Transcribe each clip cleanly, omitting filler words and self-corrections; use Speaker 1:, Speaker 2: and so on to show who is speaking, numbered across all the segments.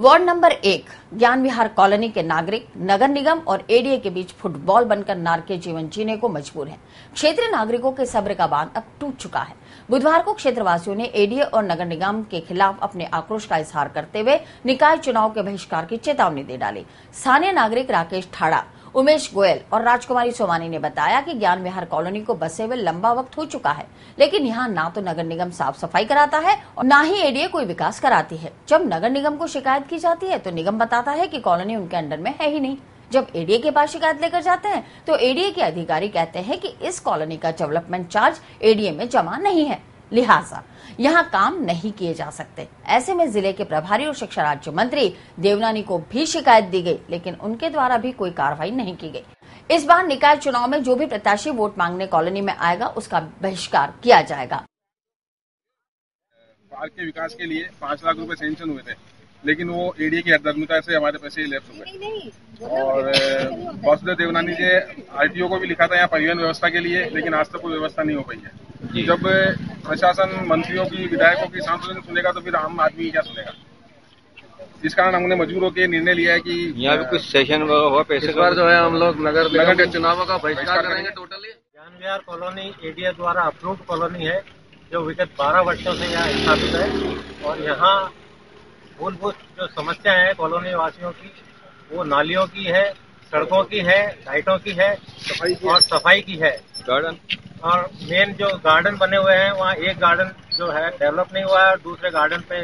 Speaker 1: Ward number 1 ज्ञान विहार colony के नागरिक नगर निगम और एडीए के बीच फुटबॉल बनकर नारकीय जीवन जीने को मजबूर हैं। क्षेत्रीय नागरिकों के सब्र का बांध अब टूट चुका है। बुधवार को क्षेत्रवासियों ने एडीए और नगर निगम के खिलाफ अपने आक्रोश का इजहार करते हुए निकाय चुनाव के बहिष्कार की चेतावनी दे डाली। स्थानीय नागरिक राकेश ठाड़ा, उमेश गोयल और राजकुमारी सोमानी ने बताया कि ज्ञान विहार कॉलोनी को बसे हुए लंबा वक्त हो चुका है, लेकिन यहाँ ना तो नगर निगम साफ सफाई कराता है और न ही एडीए कोई विकास कराती है। जब नगर निगम को शिकायत की जाती है तो निगम बताता है कि कॉलोनी उनके अंडर में है ही नहीं। जब एडीए के पास शिकायत लेकर जाते हैं तो एडीए के अधिकारी कहते हैं कि इस कॉलोनी का डेवलपमेंट चार्ज एडीए में जमा नहीं है, लिहाजा यहाँ काम नहीं किए जा सकते। ऐसे में जिले के प्रभारी और शिक्षा राज्य मंत्री देवनानी को भी शिकायत दी गई, लेकिन उनके द्वारा भी कोई कार्रवाई नहीं की गई। इस बार निकाय चुनाव में जो भी प्रत्याशी वोट मांगने कॉलोनी में आएगा उसका बहिष्कार किया जाएगा।
Speaker 2: पार्क के विकास के लिए 5 लाख रुपए सैंक्शन हुए थे, लेकिन वो एडीए की हरदर्मिता से हमारे पैसे लैप्स हो गए। और वासुदेव देवनानी जी आरटीओ को भी लिखा था यहाँ परिवहन व्यवस्था के लिए, लेकिन आज तक कोई व्यवस्था नहीं हो पाई है। जब प्रशासन मंत्रियों की, विधायकों की, सांसदों की सुनेगा तो फिर आम आदमी क्या सुनेगा। इस कारण हमने मजबूर होकर निर्णय लिया है कि
Speaker 3: यहाँ पे कुछ सेशन हुआ पैसे, इस बार जो है हम लोग नगर के चुनावों का बहिष्कार करेंगे टोटली।
Speaker 4: ज्ञान विहार कॉलोनी एडीए द्वारा अप्रूव्ड कॉलोनी है, जो विगत 12 वर्षों से यहाँ स्थापित है। और यहाँ मूलभूत जो समस्या है कॉलोनी वासियों की, वो नालियों की है, सड़कों की है, लाइटों की है और सफाई की है।
Speaker 3: गार्डन
Speaker 4: और मेन जो गार्डन बने हुए हैं, वहाँ एक गार्डन जो है डेवलप नहीं हुआ है और दूसरे गार्डन पे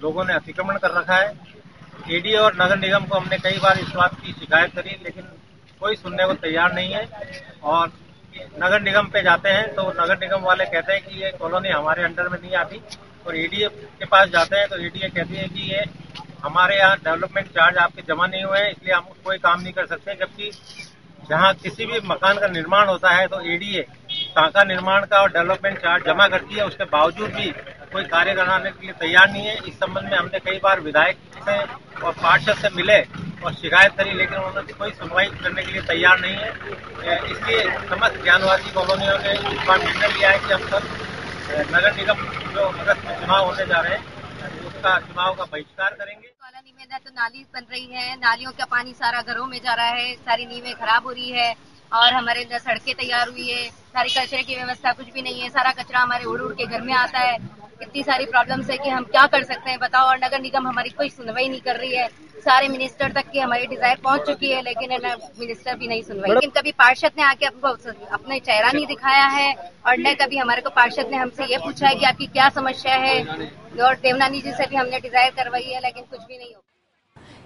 Speaker 4: लोगों ने अतिक्रमण कर रखा है। एडीए और नगर निगम को हमने कई बार इस बात की शिकायत करी, लेकिन कोई सुनने को तैयार नहीं है। और नगर निगम पे जाते हैं तो नगर निगम वाले कहते हैं कि ये कॉलोनी हमारे अंडर में नहीं आती, और एडीए के पास जाते हैं तो एडीए कहती है कि ये हमारे यहाँ डेवलपमेंट चार्ज आपके जमा नहीं हुए हैं, इसलिए हम कोई काम नहीं कर सकते। जबकि जहाँ किसी भी मकान का निर्माण होता है तो एडीए टाका निर्माण का और डेवलपमेंट चार्ज जमा करती है, उसके बावजूद भी कोई कार्य कराने के लिए तैयार नहीं है। इस संबंध में हमने कई बार विधायक से और पार्षद से मिले और शिकायत करी, लेकिन उन्होंने कोई सुनवाई करने के लिए तैयार नहीं है। इसलिए समस्त ज्ञानवासी कॉलोनियों ने इस बार निर्णय लिया है कि हम सब नगर निगम जो अगस्त में चुनाव होने जा रहे हैं उसका चुनाव का बहिष्कार करेंगे।
Speaker 5: कॉलोनी में न तो नाली बन रही है, नालियों का पानी सारा घरों में जा रहा है, सारी नींवें खराब हो रही है और हमारे सड़कें तैयार हुई है, सारी कचरे की व्यवस्था कुछ भी नहीं है, सारा कचरा हमारे उड़ उड़ के घर में आता है। इतनी सारी प्रॉब्लम्स है कि हम क्या कर सकते हैं बताओ। और नगर निगम हमारी कोई सुनवाई नहीं कर रही है। सारे मिनिस्टर तक की हमारी डिजायर पहुंच चुकी है, लेकिन मिनिस्टर भी नहीं सुनवाई। लेकिन कभी पार्षद ने आके अपना चेहरा नहीं दिखाया है और न कभी हमारे को पार्षद ने हमसे ये पूछा है कि आपकी क्या समस्या है। और देवनानी जी से भी हमने डिजायर करवाई है, लेकिन कुछ भी नहीं हो।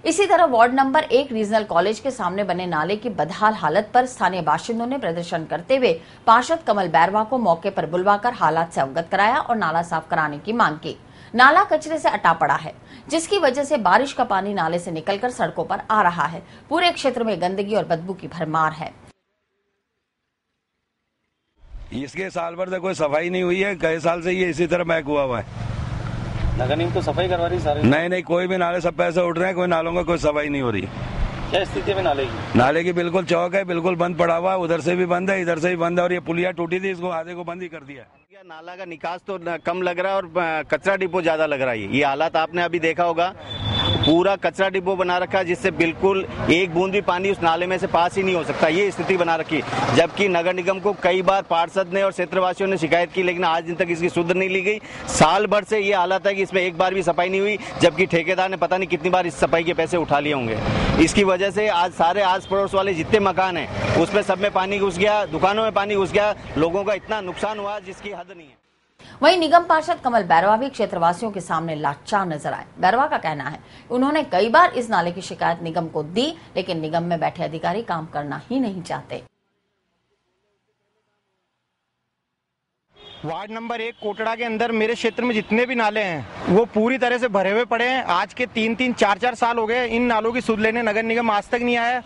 Speaker 1: इसी तरह वार्ड नंबर 1 रीजनल कॉलेज के सामने बने नाले की बदहाल हालत पर स्थानीय बाशिंदों ने प्रदर्शन करते हुए पार्षद कमल बैरवा को मौके पर बुलवाकर हालात से अवगत कराया और नाला साफ कराने की मांग की। नाला कचरे से अटा पड़ा है, जिसकी वजह से बारिश का पानी नाले से निकलकर सड़कों पर आ रहा है। पूरे क्षेत्र में गंदगी और बदबू की भरमार है।
Speaker 6: इसके साल भर से कोई सफाई नहीं हुई है, कई साल से ये इसी तरह महक हुआ है।
Speaker 4: नगर निगम तो सफाई करवा रही सारे?
Speaker 6: नहीं, कोई भी नाले सब पैसे उठ रहे हैं, कोई नालों का कोई सफाई नहीं हो रही।
Speaker 4: क्या स्थिति में नाले की
Speaker 6: बिल्कुल चौक है, बिल्कुल बंद पड़ा हुआ है, उधर से भी बंद है, इधर से भी बंद है। और ये पुलिया टूटी थी, इसको आधे को बंद ही कर दिया।
Speaker 7: नाला का निकास तो कम लग रहा है और कचरा डिपो ज्यादा लग रहा है। ये हालात आपने अभी देखा होगा, पूरा कचरा डिपो बना रखा है, जिससे बिल्कुल एक बूंद भी पानी उस नाले में से पास ही नहीं हो सकता। ये स्थिति बना रखी, जबकि नगर निगम को कई बार पार्षद ने और क्षेत्रवासियों ने शिकायत की, लेकिन आज दिन तक इसकी सुध नहीं ली गई। साल भर से ये हालत है कि इसमें एक बार भी सफाई नहीं हुई, जबकि ठेकेदार ने पता नहीं कितनी बार इस सफाई के पैसे उठा लिए होंगे। इसकी वजह से आज सारे आस पड़ोस वाले जितने मकान हैं उसमें सब में पानी घुस गया, दुकानों में पानी घुस गया, लोगों का इतना नुकसान हुआ जिसकी हद नहीं है।
Speaker 1: वहीं निगम पार्षद कमल बैरवा भी क्षेत्रवासियों के सामने लाचार नजर आए। बैरवा का कहना है उन्होंने कई बार इस नाले की शिकायत निगम को दी, लेकिन निगम में बैठे अधिकारी काम करना ही नहीं चाहते।
Speaker 8: वार्ड नंबर 1 कोटड़ा के अंदर मेरे क्षेत्र में जितने भी नाले हैं वो पूरी तरह से भरे हुए पड़े हैं। आज के 3-3, 4-4 साल हो गए इन नालों की सुध लेने नगर निगम आज तक नहीं आया।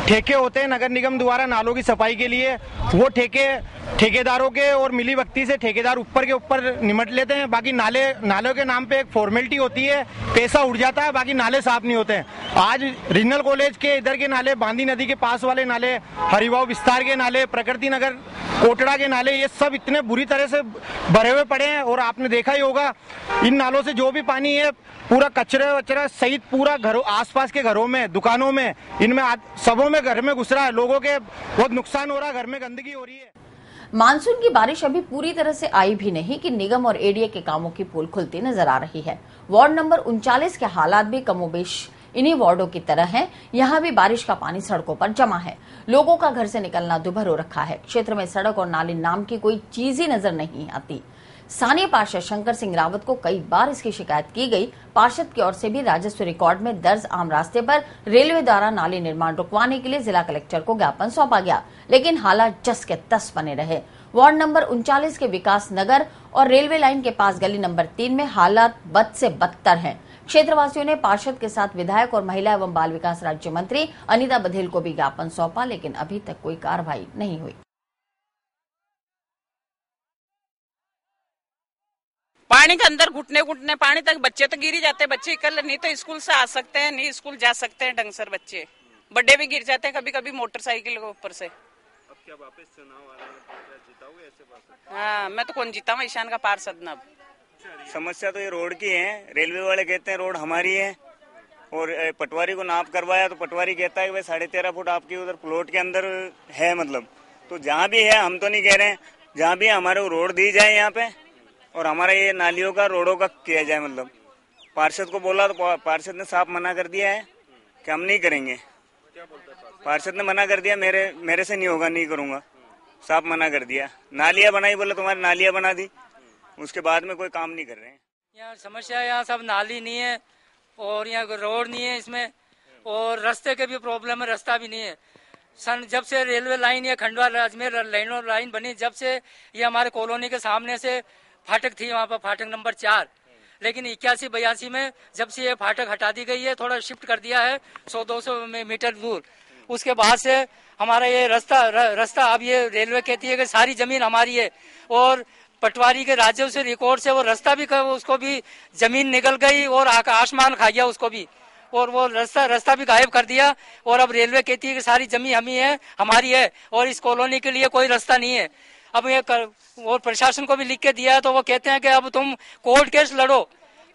Speaker 8: ठेके होते हैं नगर निगम द्वारा नालों की सफाई के लिए, वो ठेकेदारों के और मिली भगती से ठेकेदार ऊपर के ऊपर निमट लेते हैं। बाकी नालों के नाम पे एक फॉर्मेलिटी होती है, पैसा उड़ जाता है, बाकी नाले साफ नहीं होते हैं। आज रीजनल कॉलेज के इधर के नाले, बांदी नदी के पास वाले नाले, हरिभाव विस्तार के नाले, प्रकृति नगर कोटड़ा के नाले, ये सब इतने बुरी तरह से भरे हुए पड़े हैं। और आपने देखा ही होगा इन नालों से जो भी पानी है पूरा कचरा सहित पूरा घरों, आसपास के घरों में, दुकानों में, इनमें सबों में घर में घुस रहा है। लोगों के बहुत नुकसान हो रहा है, घर में गंदगी हो रही है।
Speaker 1: मानसून की बारिश अभी पूरी तरह से आई भी नहीं कि निगम और एडीए के कामों की पोल खुलती नजर आ रही है। वार्ड नंबर 39 के हालात भी कमोबेश इन्हीं वार्डों की तरह हैं। यहाँ भी बारिश का पानी सड़कों पर जमा है। लोगों का घर से निकलना दुभर हो रखा है। क्षेत्र में सड़क और नाली नाम की कोई चीज ही नजर नहीं आती। स्थानीय पार्षद शंकर सिंह रावत को कई बार इसकी शिकायत की गई। पार्षद की ओर से भी राजस्व रिकॉर्ड में दर्ज आम रास्ते पर रेलवे द्वारा नाली निर्माण रुकवाने के लिए जिला कलेक्टर को ज्ञापन सौंपा गया, लेकिन हालात जस के तस बने रहे। वार्ड नंबर 39 के विकास नगर और रेलवे लाइन के पास गली नंबर 3 में हालात बद से बदतर हैं। क्षेत्रवासियों ने पार्षद के साथ विधायक और महिला एवं बाल विकास राज्य मंत्री अनीता बघेल को भी ज्ञापन सौंपा, लेकिन अभी तक कोई कार्रवाई नहीं हुई।
Speaker 9: पानी के अंदर घुटने पानी तक बच्चे तो गिर ही जाते हैं। बच्चे कल नहीं तो स्कूल से आ सकते हैं, नहीं स्कूल जा सकते हैं ढंग से। बच्चे बड़े भी गिर जाते हैं कभी कभी मोटरसाइकिल के ऊपर से।
Speaker 7: अब क्या वापस चुनाव आ रहा है, जीताओगे ऐसे बात?
Speaker 9: हाँ, मैं तो कौन जीता हूँ, ईशान का पार्षद न।
Speaker 7: समस्या तो ये रोड की है। रेलवे वाले कहते हैं रोड हमारी है, और पटवारी को नाप करवाया तो पटवारी कहता है कि 13.5 फुट आपकी उधर प्लॉट के अंदर है। मतलब तो जहाँ भी है, हम तो नहीं कह रहे हैं, जहाँ भी हमारे को रोड दी जाए यहाँ पे, और हमारा ये नालियों का रोडों का किया जाए। मतलब पार्षद को बोला तो पार्षद ने साफ मना कर दिया है कि हम नहीं करेंगे। पार्षद ने मना कर दिया, मेरे से नहीं होगा, नहीं करूंगा, साफ मना कर दिया। नालियां बनाई, बोले तुम्हारी नालियां बना दी, उसके बाद में कोई काम नहीं कर रहे हैं।
Speaker 10: यहाँ समस्या, यहाँ सब नाली नहीं है और यहाँ रोड नहीं है इसमें, और रास्ते के भी प्रॉब्लम है, रास्ता भी नहीं है। जब से रेलवे लाइन या खंडवा अजमेर लाइन बनी, जब से ये हमारे कॉलोनी के सामने से फाटक थी, वहाँ पर फाटक नंबर 4, लेकिन 81-82 में जब से ये फाटक हटा दी गई है, थोड़ा शिफ्ट कर दिया है 100-200 मीटर दूर, उसके बाद से हमारा ये रास्ता अब ये रेलवे कहती है कि सारी जमीन हमारी है, और पटवारी के राज्यों से रिकॉर्ड से वो रास्ता भी उसको भी जमीन निकल गई और आसमान खा गया उसको भी, और वो रास्ता भी गायब कर दिया। और अब रेलवे कहती है कि सारी जमीन हमारी है और इस कॉलोनी के लिए कोई रास्ता नहीं है। अब ये और प्रशासन को भी लिख के दिया है, तो वो कहते हैं कि अब तुम कोर्ट केस लड़ो।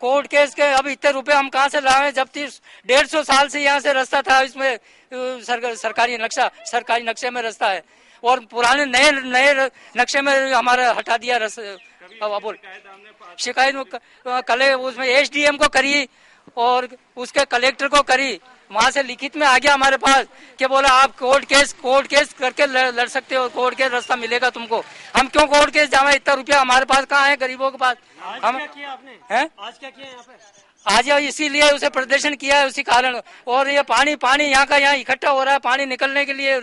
Speaker 10: कोर्ट केस के अब इतने रुपए हम कहाँ से लाए, जब 150 साल से यहाँ से रास्ता था, इसमें सरकारी नक्शे में रास्ता है, और पुराने नए नक्शे में हमारा हटा दिया रास्ता। शिकायत कल उसमें एसडीएम को करी और उसके कलेक्टर को करी, वहाँ से लिखित में आ गया हमारे पास कि बोला आप कोर्ट केस करके लड़ सकते हो, कोर्ट केस रास्ता मिलेगा तुमको। हम क्यों कोर्ट केस जावे, इतना रुपया हमारे पास कहाँ है गरीबों के पास। हम
Speaker 11: क्या किया आपने? आज क्या किया यहाँ पे?
Speaker 10: आज इसीलिए उसे प्रदर्शन किया है, उसी कारण। और ये पानी यहाँ का यहाँ इकट्ठा हो रहा है, पानी निकलने के लिए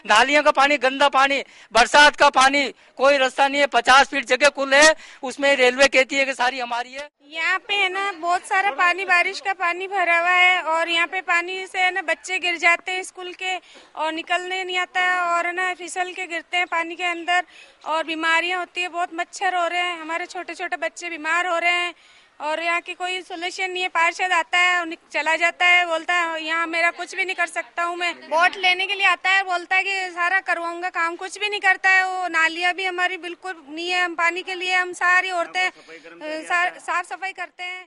Speaker 10: नालियों का पानी, गंदा पानी, बरसात का पानी, कोई रास्ता नहीं है। 50 फीट जगह कुल है, उसमें रेलवे कहती है कि सारी हमारी है।
Speaker 12: यहाँ पे है ना बहुत सारा पानी, बारिश का पानी भरा हुआ है, और यहाँ पे पानी से है ना बच्चे गिर जाते हैं स्कूल के, और निकलने नहीं आता है, और ना फिसल के गिरते हैं पानी के अंदर, और बीमारियां होती है, बहुत मच्छर हो रहे हैं, हमारे छोटे छोटे बच्चे बीमार हो रहे हैं, और यहाँ की कोई सोल्यूशन नहीं है। पार्षद आता है और चला जाता है, बोलता है यहाँ मेरा कुछ भी नहीं कर सकता हूँ मैं। वोट लेने के लिए आता है, बोलता है कि सारा करवाऊंगा काम, कुछ भी नहीं करता है। वो नालियाँ भी हमारी बिल्कुल नहीं है, हम पानी के लिए हम सारी औरतें साफ सफाई करते हैं।